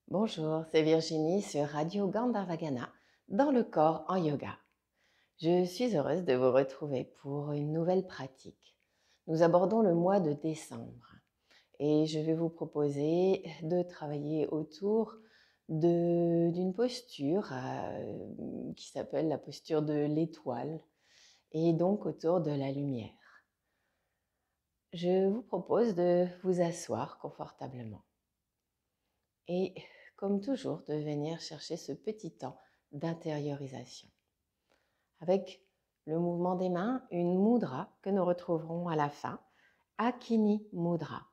Bonjour, c'est Virginie sur Radio Gandharvagana dans le corps en yoga. Je suis heureuse de vous retrouver pour une nouvelle pratique. Nous abordons le mois de décembre et je vais vous proposer de travailler autour d'une posture qui s'appelle la posture de l'étoile et donc autour de la lumière. Je vous propose de vous asseoir confortablement et comme toujours, de venir chercher ce petit temps d'intériorisation. Avec le mouvement des mains, une mudra que nous retrouverons à la fin, Akini Mudra.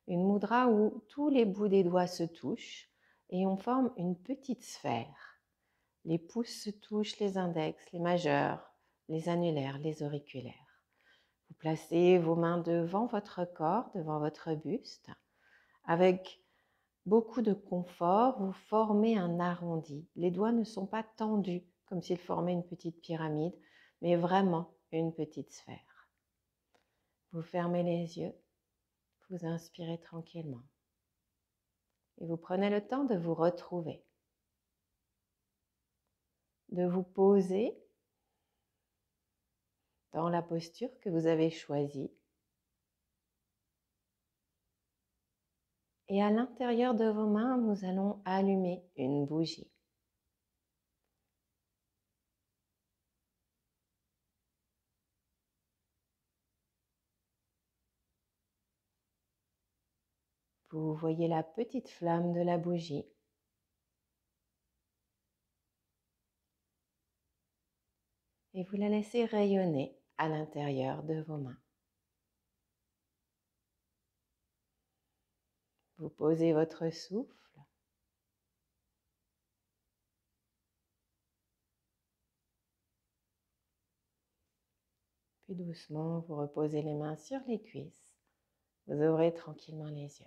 Une mudra où tous les bouts des doigts se touchent et on forme une petite sphère. Les pouces se touchent, les index, les majeurs, les annulaires, les auriculaires. Vous placez vos mains devant votre corps, devant votre buste, avec beaucoup de confort, vous formez un arrondi. Les doigts ne sont pas tendus comme s'ils formaient une petite pyramide, mais vraiment une petite sphère. Vous fermez les yeux, vous inspirez tranquillement et vous prenez le temps de vous retrouver, de vous poser dans la posture que vous avez choisie. Et à l'intérieur de vos mains, nous allons allumer une bougie. Vous voyez la petite flamme de la bougie et vous la laissez rayonner à l'intérieur de vos mains. Vous posez votre souffle. Puis doucement, vous reposez les mains sur les cuisses. Vous ouvrez tranquillement les yeux.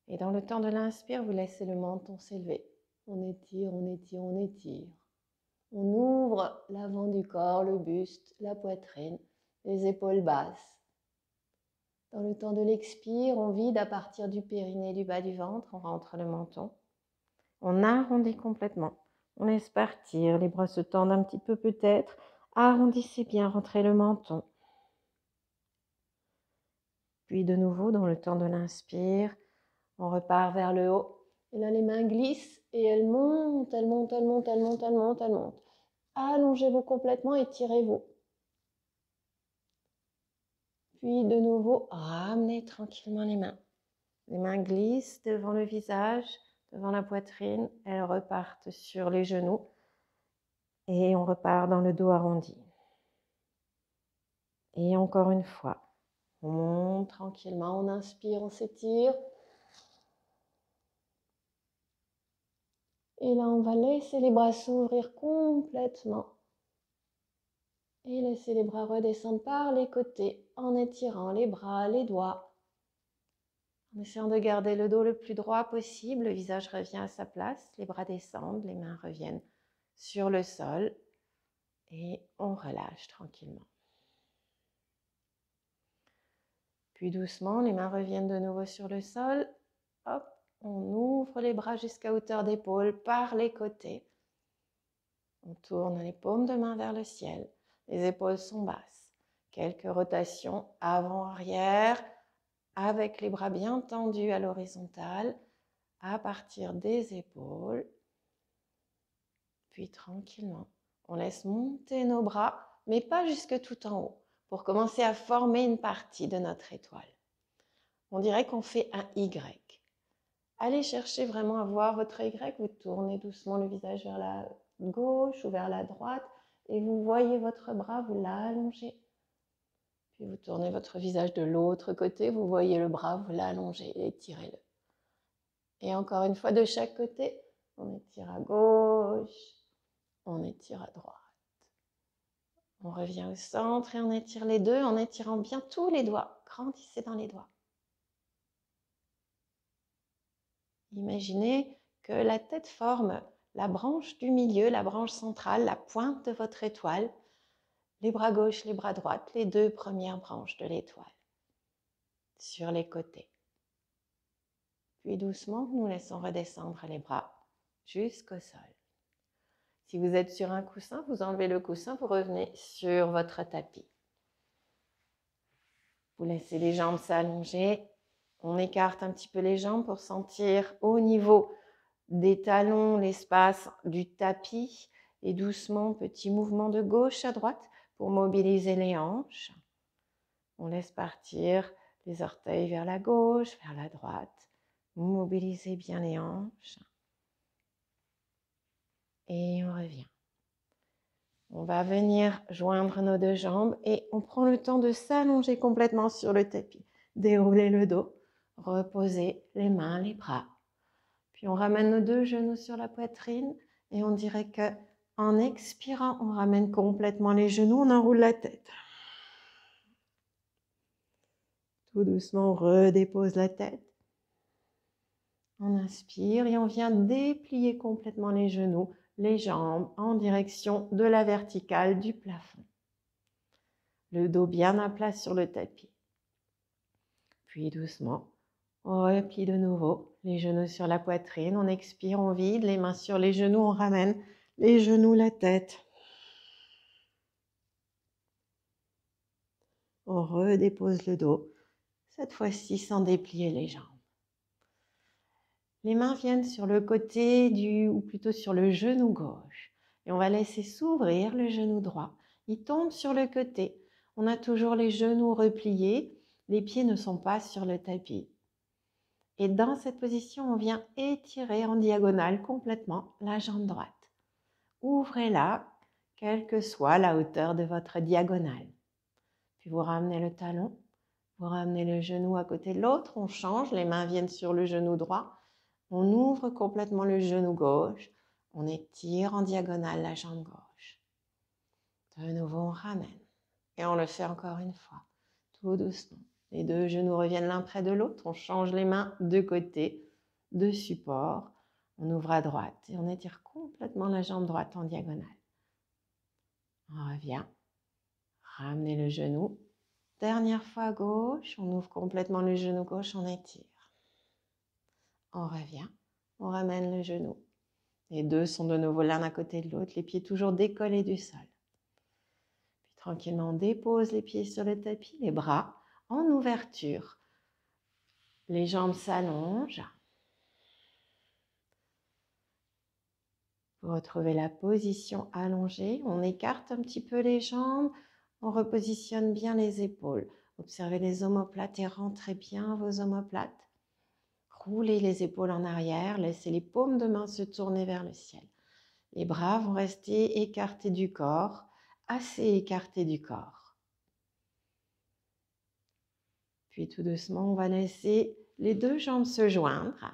Et dans le temps de l'inspire, vous laissez le menton s'élever. On étire, on étire, on étire. On ouvre l'avant du corps, le buste, la poitrine, les épaules basses. Dans le temps de l'expire, on vide à partir du périnée, du bas du ventre, on rentre le menton. On arrondit complètement. On laisse partir, les bras se tendent un petit peu peut-être. Arrondissez bien, rentrez le menton. Puis de nouveau, dans le temps de l'inspire, on repart vers le haut. Et là, les mains glissent et elles montent, elles montent, elles montent, elles montent, elles montent, elles montent. Allongez-vous complètement, étirez-vous. Puis de nouveau, ramenez tranquillement les mains. Les mains glissent devant le visage, devant la poitrine. Elles repartent sur les genoux. Et on repart dans le dos arrondi. Et encore une fois, on monte tranquillement, on inspire, on s'étire. Et là, on va laisser les bras s'ouvrir complètement. Et laisser les bras redescendre par les côtés en étirant les bras, les doigts. En essayant de garder le dos le plus droit possible, le visage revient à sa place, les bras descendent, les mains reviennent sur le sol et on relâche tranquillement. Puis doucement, les mains reviennent de nouveau sur le sol. Hop, on ouvre les bras jusqu'à hauteur d'épaule par les côtés. On tourne les paumes de main vers le ciel. Les épaules sont basses. Quelques rotations avant-arrière avec les bras bien tendus à l'horizontale à partir des épaules. Puis tranquillement, on laisse monter nos bras, mais pas jusque tout en haut, pour commencer à former une partie de notre étoile. On dirait qu'on fait un Y. Allez chercher vraiment à voir votre Y. Vous tournez doucement le visage vers la gauche ou vers la droite et vous voyez votre bras, vous l'allongez. Puis vous tournez votre visage de l'autre côté, vous voyez le bras, vous l'allongez et étirez-le. Et encore une fois de chaque côté, on étire à gauche, on étire à droite. On revient au centre et on étire les deux en étirant bien tous les doigts. Grandissez dans les doigts. Imaginez que la tête forme la branche du milieu, la branche centrale, la pointe de votre étoile, les bras gauche, les bras droite, les deux premières branches de l'étoile sur les côtés. Puis doucement, nous laissons redescendre les bras jusqu'au sol. Si vous êtes sur un coussin, vous enlevez le coussin, vous revenez sur votre tapis. Vous laissez les jambes s'allonger. On écarte un petit peu les jambes pour sentir au niveau des talons l'espace du tapis. Et doucement, petit mouvement de gauche à droite pour mobiliser les hanches. On laisse partir les orteils vers la gauche, vers la droite. Mobilisez bien les hanches. Et on revient. On va venir joindre nos deux jambes et on prend le temps de s'allonger complètement sur le tapis. Dérouler le dos, reposer les mains, les bras. Puis on ramène nos deux genoux sur la poitrine et on dirait que en expirant, on ramène complètement les genoux, on enroule la tête. Tout doucement, on redépose la tête. On inspire et on vient déplier complètement les genoux, les jambes en direction de la verticale du plafond. Le dos bien à plat sur le tapis. Puis doucement, on replie de nouveau les genoux sur la poitrine. On expire, on vide, les mains sur les genoux, on ramène les genoux, la tête. On redépose le dos, cette fois-ci sans déplier les jambes. Les mains viennent sur le côté ou plutôt sur le genou gauche. Et on va laisser s'ouvrir le genou droit. Il tombe sur le côté. On a toujours les genoux repliés. Les pieds ne sont pas sur le tapis. Et dans cette position, on vient étirer en diagonale complètement la jambe droite. Ouvrez-la, quelle que soit la hauteur de votre diagonale. Puis vous ramenez le talon, vous ramenez le genou à côté de l'autre. On change, les mains viennent sur le genou droit. On ouvre complètement le genou gauche. On étire en diagonale la jambe gauche. De nouveau, on ramène. Et on le fait encore une fois, tout doucement. Les deux genoux reviennent l'un près de l'autre. On change les mains de côté, de support. On ouvre à droite et on étire complètement la jambe droite en diagonale. On revient. Ramenez le genou. Dernière fois à gauche. On ouvre complètement le genou gauche, on étire. On revient. On ramène le genou. Les deux sont de nouveau l'un à côté de l'autre, les pieds toujours décollés du sol. Puis tranquillement, on dépose les pieds sur le tapis, les bras en ouverture. Les jambes s'allongent. Vous retrouvez la position allongée. On écarte un petit peu les jambes. On repositionne bien les épaules. Observez les omoplates et rentrez bien vos omoplates. Roulez les épaules en arrière. Laissez les paumes de main se tourner vers le ciel. Les bras vont rester écartés du corps, assez écartés du corps. Puis tout doucement, on va laisser les deux jambes se joindre.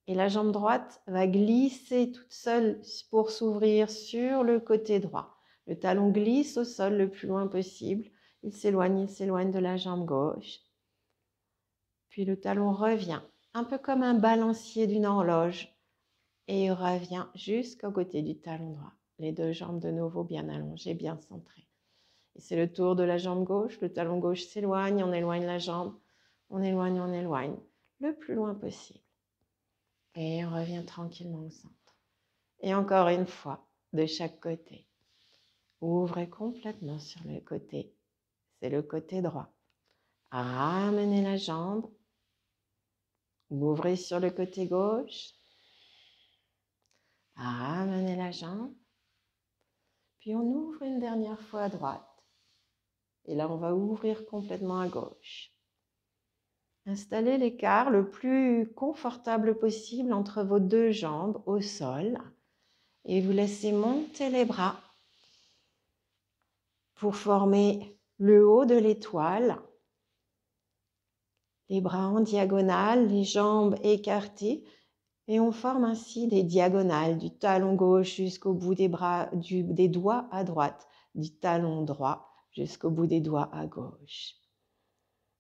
Et la jambe droite va glisser toute seule pour s'ouvrir sur le côté droit. Le talon glisse au sol le plus loin possible. Il s'éloigne de la jambe gauche. Puis le talon revient, un peu comme un balancier d'une horloge. Et il revient jusqu'au côté du talon droit. Les deux jambes de nouveau bien allongées, bien centrées. Et c'est le tour de la jambe gauche. Le talon gauche s'éloigne, on éloigne la jambe. On éloigne, le plus loin possible. Et on revient tranquillement au centre. Et encore une fois, de chaque côté. Ouvrez complètement sur le côté. C'est le côté droit. Ramenez la jambe. Ouvrez sur le côté gauche. Ramenez la jambe. Puis on ouvre une dernière fois à droite. Et là, on va ouvrir complètement à gauche. Installez l'écart le plus confortable possible entre vos deux jambes au sol. Et vous laissez monter les bras pour former le haut de l'étoile. Les bras en diagonale, les jambes écartées. Et on forme ainsi des diagonales du talon gauche jusqu'au bout des bras, des doigts à droite, du talon droit jusqu'au bout des doigts à gauche.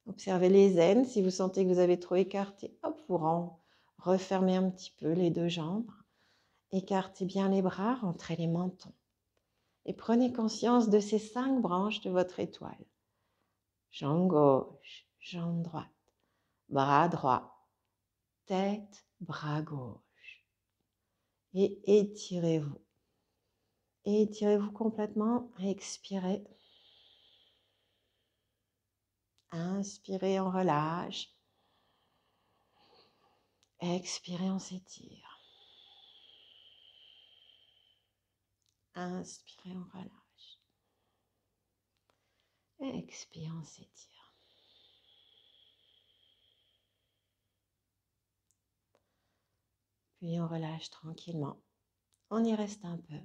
Observez les aines. Si vous sentez que vous avez trop écarté, hop, vous refermez un petit peu les deux jambes. Écartez bien les bras, rentrez les mentons. Et prenez conscience de ces 5 branches de votre étoile. Jambe gauche, jambe droite, bras droit, tête, bras gauche. Et étirez-vous. Étirez-vous complètement. Expirez. Inspirez, on relâche. Expirez, on s'étire. Inspirez, on relâche. Expirez, on s'étire. Puis on relâche tranquillement. On y reste un peu.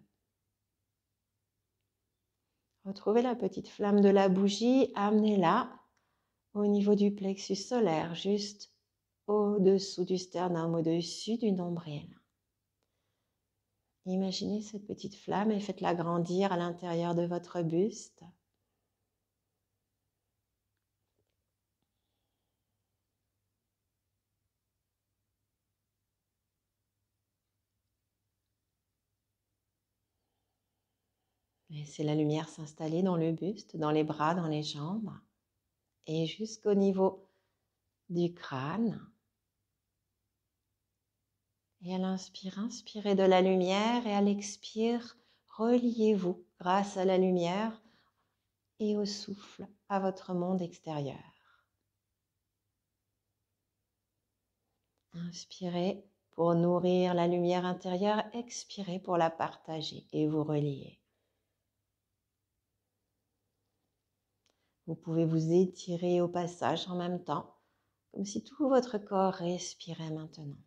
Retrouvez la petite flamme de la bougie, amenez-la au niveau du plexus solaire, juste au-dessous du sternum, au-dessus du nombril. Imaginez cette petite flamme et faites-la grandir à l'intérieur de votre buste. Laissez la lumière s'installer dans le buste, dans les bras, dans les jambes et jusqu'au niveau du crâne. Et à l'inspire, inspirez de la lumière et à l'expire, reliez-vous grâce à la lumière et au souffle à votre monde extérieur. Inspirez pour nourrir la lumière intérieure, expirez pour la partager et vous relier. Vous pouvez vous étirer au passage en même temps, comme si tout votre corps respirait maintenant.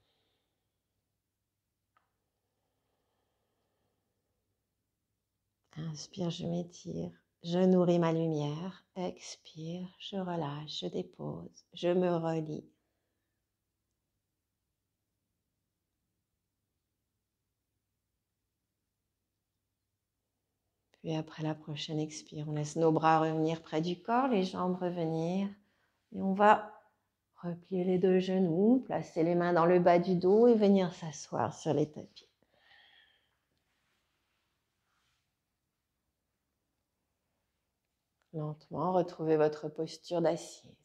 Inspire, je m'étire, je nourris ma lumière. Expire, je relâche, je dépose, je me relie. Puis après la prochaine expire, on laisse nos bras revenir près du corps, les jambes revenir. Et on va replier les deux genoux, placer les mains dans le bas du dos et venir s'asseoir sur les tapis. Lentement, retrouvez votre posture d'assise.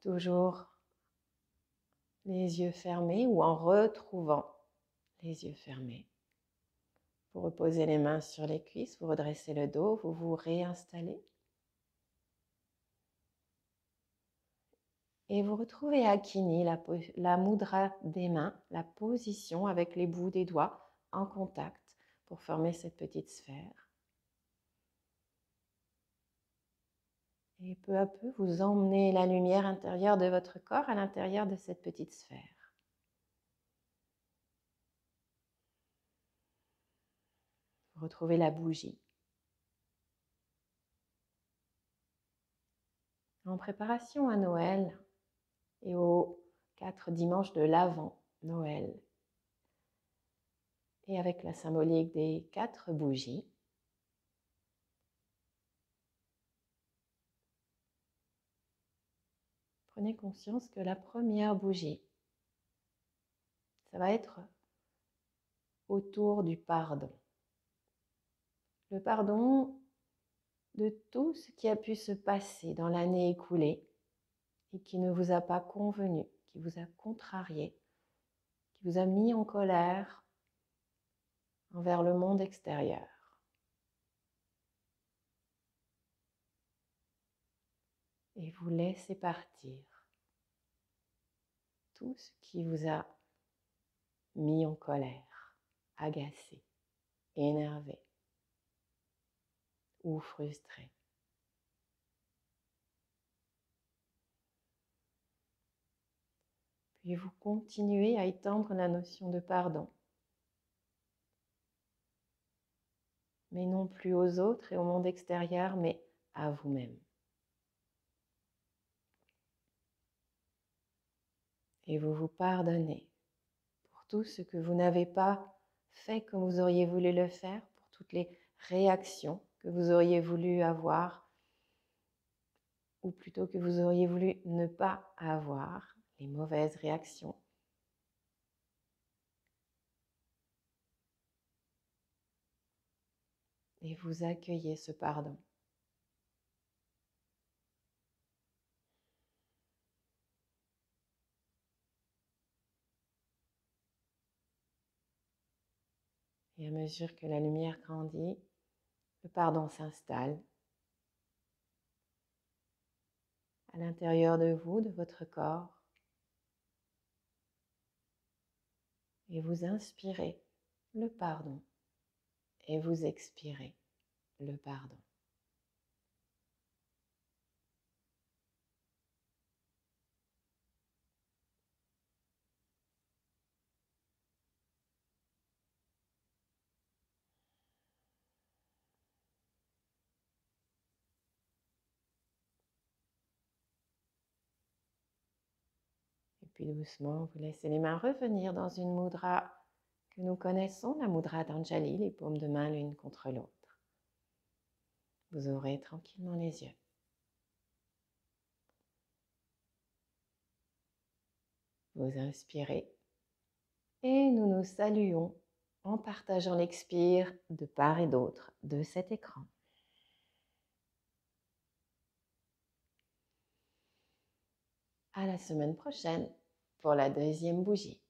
Toujours les yeux fermés ou en retrouvant les yeux fermés. Vous reposez les mains sur les cuisses, vous redressez le dos, vous vous réinstallez. Et vous retrouvez Akini, la mudra des mains, la position avec les bouts des doigts en contact pour former cette petite sphère. Et peu à peu, vous emmenez la lumière intérieure de votre corps à l'intérieur de cette petite sphère. Vous retrouvez la bougie. En préparation à Noël et aux 4 dimanches de l'Avent Noël, et avec la symbolique des 4 bougies, prenez conscience que la première bougie, ça va être autour du pardon. Le pardon de tout ce qui a pu se passer dans l'année écoulée et qui ne vous a pas convenu, qui vous a contrarié, qui vous a mis en colère envers le monde extérieur. Et vous laissez partir tout ce qui vous a mis en colère, agacé, énervé ou frustré. Puis vous continuez à étendre la notion de pardon, mais non plus aux autres et au monde extérieur, mais à vous-même. Et vous vous pardonnez pour tout ce que vous n'avez pas fait comme vous auriez voulu le faire, pour toutes les réactions que vous auriez voulu avoir, ou plutôt que vous auriez voulu ne pas avoir, les mauvaises réactions. Et vous accueillez ce pardon. Et à mesure que la lumière grandit, le pardon s'installe à l'intérieur de vous, de votre corps, et vous inspirez le pardon et vous expirez le pardon. Et puis doucement, vous laissez les mains revenir dans une mudra que nous connaissons, la mudra d'Anjali, les paumes de main l'une contre l'autre. Vous ouvrez tranquillement les yeux. Vous inspirez et nous nous saluons en partageant l'expire de part et d'autre de cet écran. À la semaine prochaine pour la deuxième bougie.